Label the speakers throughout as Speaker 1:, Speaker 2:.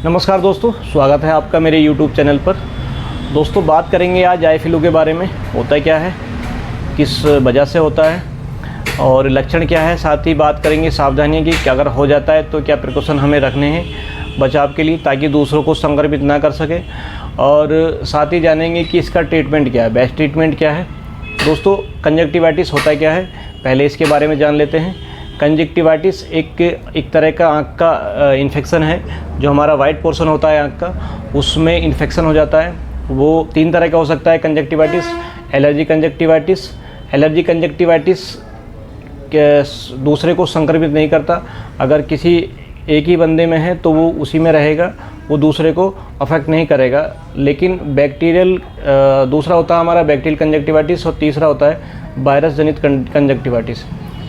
Speaker 1: नमस्कार दोस्तों, स्वागत है आपका मेरे YouTube चैनल पर। दोस्तों, बात करेंगे आज आई फ्लू के बारे में। होता क्या है, किस वजह से होता है और लक्षण क्या है। साथ ही बात करेंगे सावधानियाँ की, कि अगर हो जाता है तो क्या प्रिकॉशन हमें रखने हैं बचाव के लिए, ताकि दूसरों को संक्रमित ना कर सके। और साथ ही जानेंगे कि इसका ट्रीटमेंट क्या है, बेस्ट ट्रीटमेंट क्या है। दोस्तों, कंजक्टिवाइटिस होता क्या है, पहले इसके बारे में जान लेते हैं। कंजक्टिवाइटिस एक तरह का आँख का इन्फेक्शन है। जो हमारा वाइट पोर्शन होता है आँख का, उसमें इन्फेक्शन हो जाता है। वो 3 तरह का हो सकता है कंजक्टिवाइटिस। एलर्जी कंजक्टिवाइटिस दूसरे को संक्रमित नहीं करता। अगर किसी एक ही बंदे में है तो वो उसी में रहेगा, वो दूसरे को अफेक्ट नहीं करेगा। लेकिन बैक्टीरियल दूसरा होता है हमारा बैक्टीरियल कंजक्टिवाइटिस, और तीसरा होता है वायरस जनित कंजक्टिवाइटिस।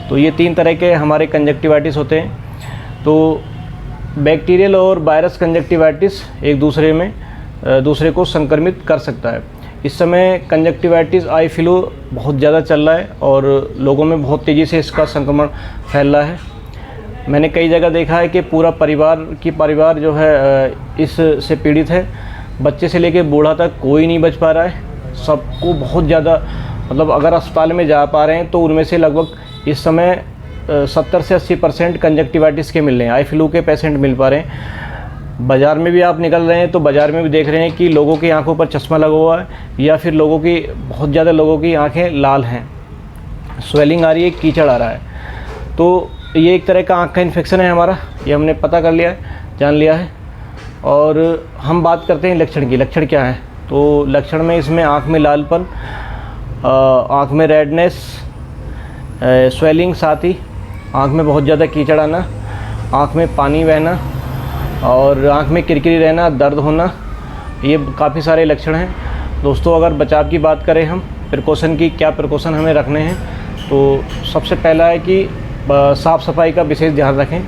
Speaker 1: तो ये 3 तरह के हमारे कंजक्टिवाइटिस होते हैं। तो बैक्टीरियल और वायरस कंजक्टिवाइटिस एक दूसरे को संक्रमित कर सकता है। इस समय कंजक्टिवाइटिस आई फ्लू बहुत ज़्यादा चल रहा है और लोगों में बहुत तेज़ी से इसका संक्रमण फैल रहा है। मैंने कई जगह देखा है कि पूरा परिवार जो है इससे पीड़ित है। बच्चे से लेकर बूढ़ा तक कोई नहीं बच पा रहा है। सबको बहुत ज़्यादा, मतलब अगर अस्पताल में जा पा रहे हैं तो उनमें से लगभग इस समय 70 से 80% कंजक्टिवाइटिस के मिल रहे हैं, आई फ्लू के पेशेंट मिल पा रहे हैं। बाज़ार में भी आप निकल रहे हैं तो बाज़ार में भी देख रहे हैं कि लोगों की आंखों पर चश्मा लगा हुआ है, या फिर बहुत ज़्यादा लोगों की आंखें लाल हैं, स्वेलिंग आ रही है, कीचड़ आ रहा है। तो ये एक तरह का आँख का इन्फेक्शन है हमारा, ये हमने पता कर लिया है, जान लिया है। और हम बात करते हैं लक्षण की। लक्षण क्या है, तो लक्षण में इसमें आँख में लालपन, आँख में रेडनेस, स्वेलिंग, साथ ही आँख में बहुत ज़्यादा कीचड़ आना, आँख में पानी बहना और आँख में किरकिरी रहना, दर्द होना, ये काफ़ी सारे लक्षण हैं। दोस्तों, अगर बचाव की बात करें हम, प्रिकॉशन की, क्या प्रिकॉशन हमें रखने हैं, तो सबसे पहला है कि साफ़ सफाई का विशेष ध्यान रखें,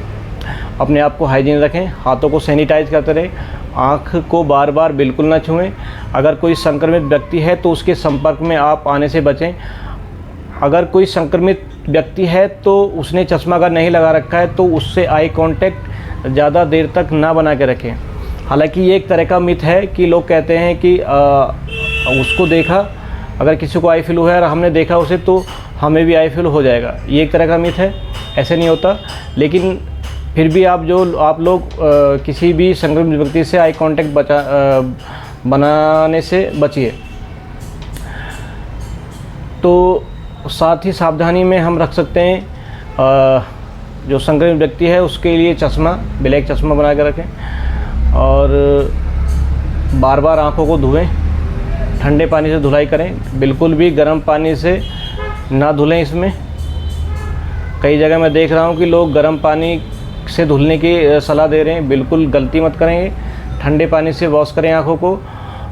Speaker 1: अपने आप को हाइजीन रखें, हाथों को सैनिटाइज करते रहें, आँख को बार बार बिल्कुल ना छुएं। अगर कोई संक्रमित व्यक्ति है तो उसके संपर्क में आप आने से बचें। अगर कोई संक्रमित व्यक्ति है तो उसने चश्मा अगर नहीं लगा रखा है तो उससे आई कांटेक्ट ज़्यादा देर तक ना बना के रखें। हालांकि ये एक तरह का मिथ है कि लोग कहते हैं कि उसको देखा, अगर किसी को आई फ्लू है और हमने देखा उसे तो हमें भी आई फ्लू हो जाएगा। ये एक तरह का मिथ है, ऐसे नहीं होता। लेकिन फिर भी आप लोग किसी भी संक्रमित व्यक्ति से आई कांटेक्ट बनाने से बचिए। तो साथ ही सावधानी में हम रख सकते हैं, जो संक्रमित व्यक्ति है उसके लिए चश्मा, ब्लैक चश्मा बना के रखें और बार बार आँखों को धुएं, ठंडे पानी से धुलाई करें, बिल्कुल भी गर्म पानी से ना धुलें। इसमें कई जगह मैं देख रहा हूँ कि लोग गर्म पानी से धुलने की सलाह दे रहे हैं, बिल्कुल गलती मत करें। ठंडे पानी से वॉश करें आँखों को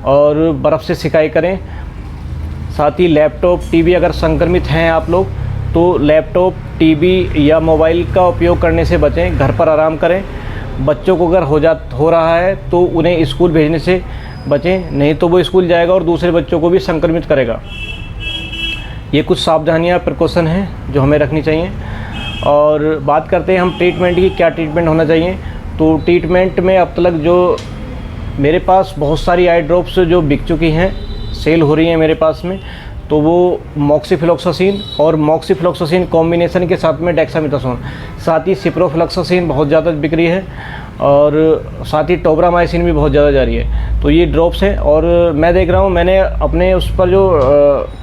Speaker 1: और बर्फ़ से सिकाई करें। साथ ही लैपटॉप, टीवी, अगर संक्रमित हैं आप लोग तो लैपटॉप, टीवी या मोबाइल का उपयोग करने से बचें, घर पर आराम करें। बच्चों को अगर हो रहा है तो उन्हें स्कूल भेजने से बचें, नहीं तो वो स्कूल जाएगा और दूसरे बच्चों को भी संक्रमित करेगा। ये कुछ सावधानियाँ, प्रिकॉशन हैं जो हमें रखनी चाहिए। और बात करते हैं हम ट्रीटमेंट की, क्या ट्रीटमेंट होना चाहिए। तो ट्रीटमेंट में अब तक जो मेरे पास बहुत सारी आई ड्रॉप्स जो बिक चुकी हैं, सेल हो रही है मेरे पास में, तो वो मॉक्सिफ्लोक्सासिन और मॉक्सिफ्लोक्सासिन कॉम्बिनेशन के साथ में डेक्सामेथासोन, साथ ही सिप्रोफ्लोक्सासिन बहुत ज़्यादा बिक रही है और साथ ही टोब्रामाइसिन भी बहुत ज़्यादा जा रही है। तो ये ड्रॉप्स हैं और मैं देख रहा हूँ, मैंने अपने उस पर जो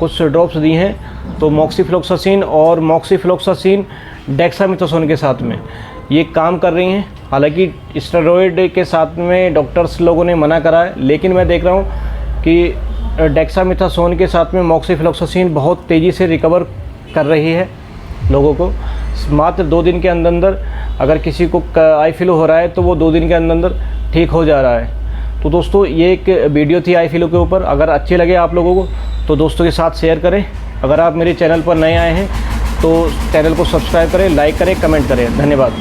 Speaker 1: कुछ ड्रॉप्स दी हैं, तो मॉक्सिफ्लोक्सासिन और मॉक्सिफ्लोक्सासिन डेक्सामेथासोन के साथ में ये काम कर रही हैं। हालांकि स्टेरॉयड के साथ में डॉक्टर्स लोगों ने मना करा है, लेकिन मैं देख रहा हूँ कि डेक्सामेथासोन के साथ में मॉक्सिफ्लोक्सासिन बहुत तेज़ी से रिकवर कर रही है लोगों को। मात्र 2 दिन के अंदर अगर किसी को आई फ्लू हो रहा है तो वो 2 दिन के अंदर ठीक हो जा रहा है। तो दोस्तों, ये एक वीडियो थी आई फ्लू के ऊपर। अगर अच्छे लगे आप लोगों को तो दोस्तों के साथ शेयर करें। अगर आप मेरे चैनल पर नए आए हैं तो चैनल को सब्सक्राइब करें, लाइक करें, कमेंट करें। धन्यवाद।